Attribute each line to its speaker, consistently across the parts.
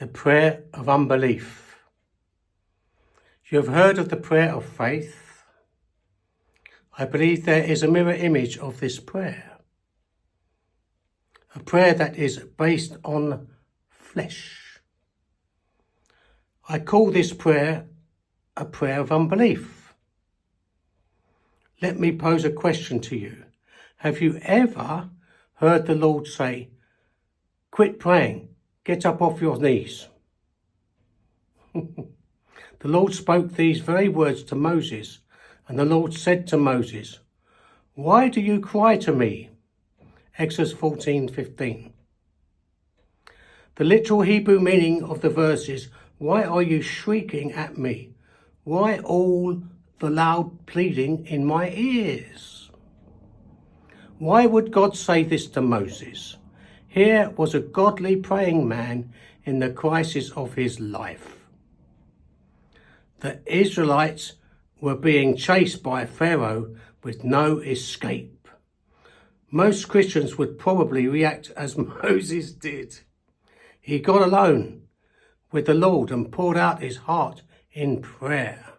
Speaker 1: The prayer of unbelief. You have heard of the prayer of faith. I believe there is a mirror image of this prayer. A prayer that is based on flesh. I call this prayer a prayer of unbelief. Let me pose a question to you. Have you ever heard the Lord say, "Quit praying, get up off your knees"? The Lord spoke these very words to Moses, and the Lord said to Moses, "Why do you cry to me?" Exodus 14:15. The literal Hebrew meaning of the verse is, "Why are you shrieking at me? Why all the loud pleading in my ears?" Why would God say this to Moses? Here was a godly praying man in the crisis of his life. The Israelites were being chased by Pharaoh with no escape. Most Christians would probably react as Moses did. He got alone with the Lord and poured out his heart in prayer.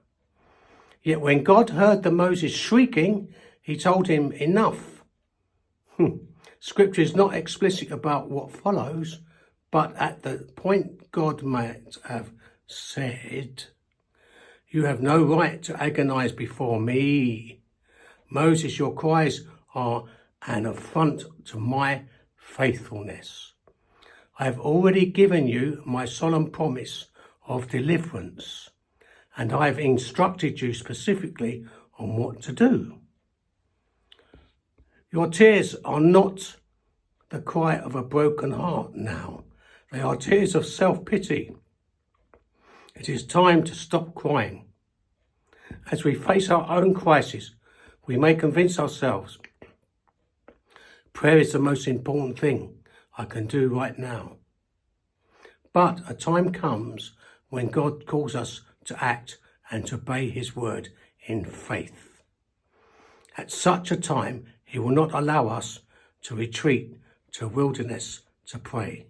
Speaker 1: Yet when God heard the Moses shrieking, he told him, "Enough." Scripture is not explicit about what follows, but at the point God might have said, "You have no right to agonize before me. Moses, your cries are an affront to my faithfulness. I have already given you my solemn promise of deliverance, and I have instructed you specifically on what to do. Your tears are not the cry of a broken heart now. They are tears of self-pity. It is time to stop crying. As we face our own crisis, we may convince ourselves, prayer is the most important thing I can do right now. But a time comes when God calls us to act and to obey his word in faith. At such a time, he will not allow us to retreat to a wilderness to pray.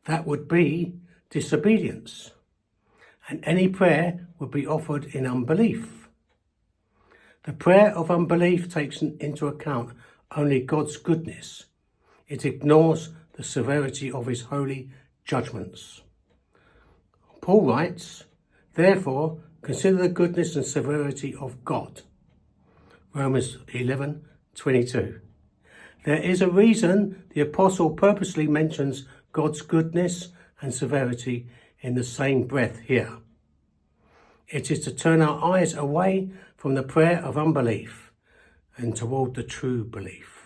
Speaker 1: That would be disobedience, and any prayer would be offered in unbelief. The prayer of unbelief takes into account only God's goodness. It ignores the severity of his holy judgments. Paul writes, "Therefore, consider the goodness and severity of God." Romans 11:22. There is a reason the apostle purposely mentions God's goodness and severity in the same breath here. It is to turn our eyes away from the prayer of unbelief and toward the true belief.